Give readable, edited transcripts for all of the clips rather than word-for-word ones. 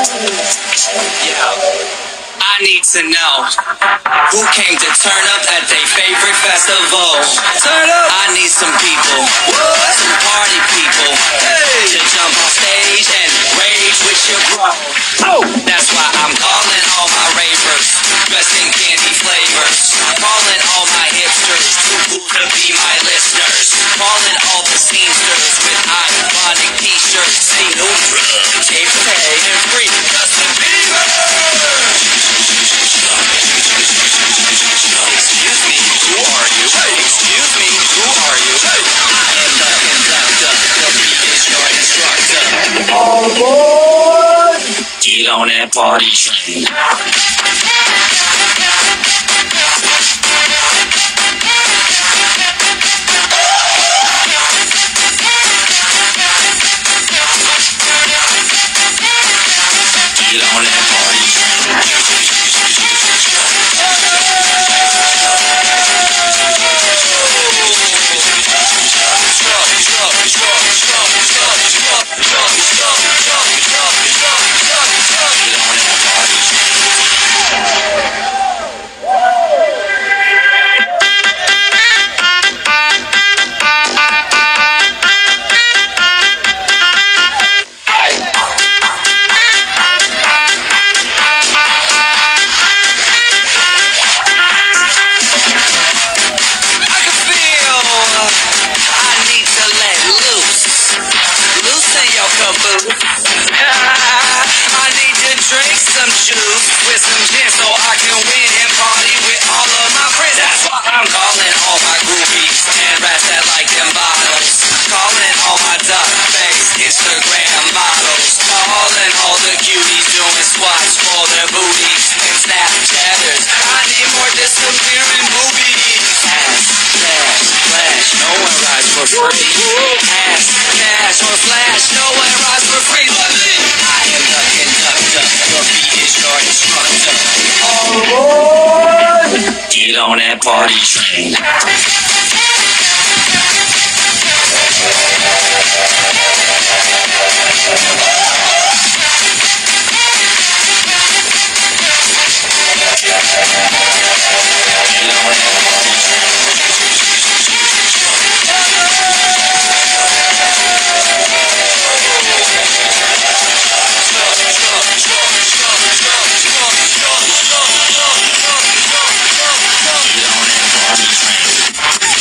I need to know who came to turn up at their favorite festival. Turn up. I need some people, some party people, to jump on stage and rage with your bro. That's why I'm calling all my ravers, dressed in candy flavors. Calling all my hipsters, too cool to be my listeners. Calling all the scenesters with ironic t-shirts. Say no drugs, pay and free Justin Bieber. Excuse me, who are you? Excuse me, who are you? I am the conductor, the beat is your instructor. All aboard! Get on that party train. Get on that party train. I need to drink some juice with some gin so I can win and party with all of my friends. That's why I'm calling all my groupies and rats that like them bottles. Calling all my duck face Instagram models. Calling all the cuties doing squats for their booties and Snapchatters. I need more disappearing boobies. Ass, cash, flash, no one rides for free. Ass, cash, or flash, no one rides for free. I am the conductor, the beat is your instructor. All aboard! Get on that party train. Get on that party train.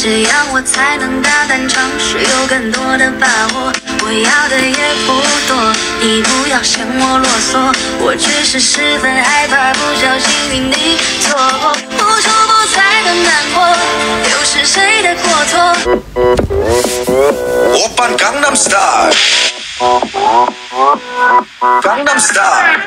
这样我才能大胆尝试，有更多的把握。我要的也不多，你不要嫌我啰嗦，我只是十分害怕不小心与你错过，无处不在的难过，又是谁的过错오빤 강남스타일 강남스타일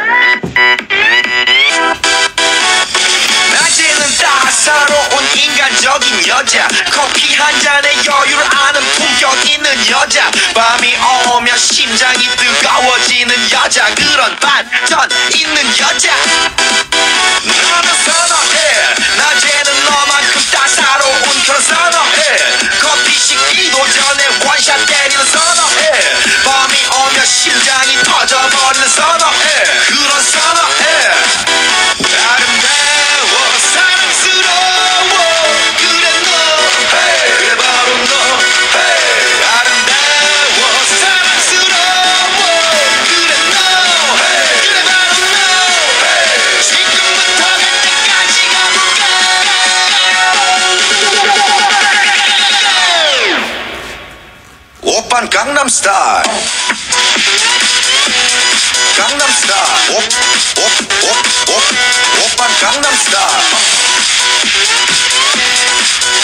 낮에는 따사로운 인간적인 여자 커피 한 잔에 여유를 아는 품격 있는 여자 밤이 오면 심장이 뜨거워지는 여자 그런 반전 있는 여자 너는 선호해 낮에는 너만큼 따사로운 그런 선호해 커피 식기도 전에 원샷 때리는 선호해 밤이 오면 심장이 터져버리는 선호해 그런 선호해 아름다워 사랑스러워 그래 너 hey, 그래 바로 너 hey, 아름다워 사랑스러워 그래 너 hey, 그래 바로 너 hey, 지금부터 갈 때까지 가볼까 오빤 강남스타일 강남스타일 오빤 강남스타일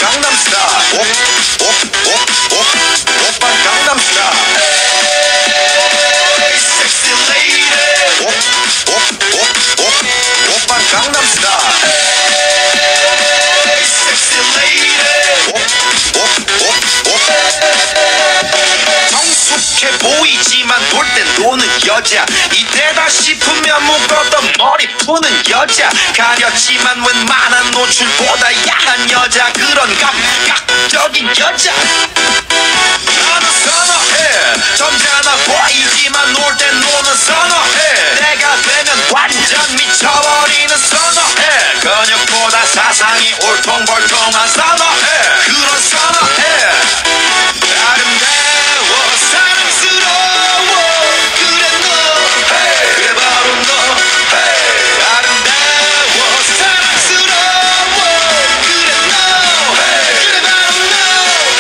강남스타일 오빤 강남스타일 Sexy lady 오빤 강남스타일 Sexy lady 성숙해 보이지만 놀 땐 노는 여자 이때다 싶으면 묶었던 머리 푸는 여자 가렸지만 웬만한 노출보다 야한 여자 그런 감각적인 여자 나는 선호해 점잖아 보이지만 놀 땐 노는 선호해 내가 되면 완전 미쳐버리는 선호해 근육보다 사상이 울퉁불퉁한 선호해 그런 선호해 아름다워 사랑스러워 그래 너 hey, 그래 바로 너 hey, 아름다워 사랑스러워 그래 너 hey, 그래 바로 너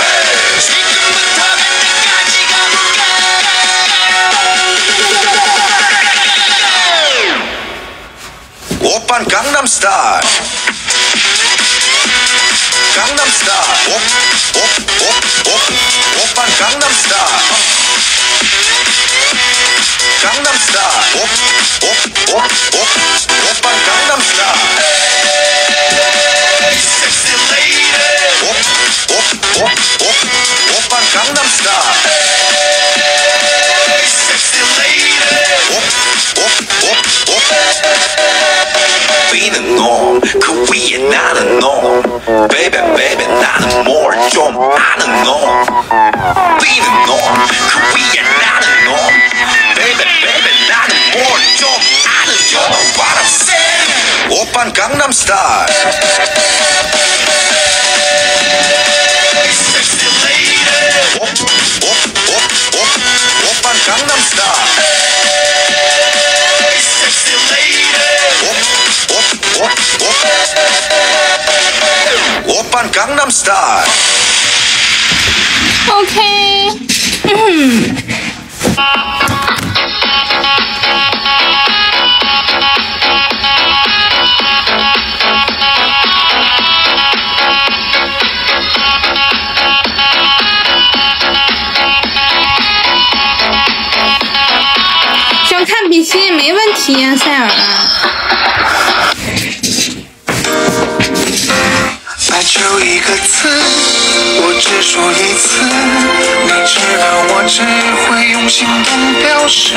hey, 지금부터 갈 때까지 가볼까 오빤 강남스타일 강남스타일 오빤 강남스타일 강남스타일 오빤 강남스타일 Sexy lady 오빤 강남스타일 Sexy lady B는 놈 그 위에 나는 놈 Baby baby 나는 뭘 좀 아는 놈 B는 놈 그 위에 나는 놈 Baby baby 나는 뭘 좀 아는 You know what I'm saying 오빤 강남스타일 Sexy lady 오빤 강남스타일 Sexy lady 오빤 강남스타일 Okay. 想看比心没问题呀，塞尔啊。爱就一个字，我只说一次，你知道我只会用行动表示。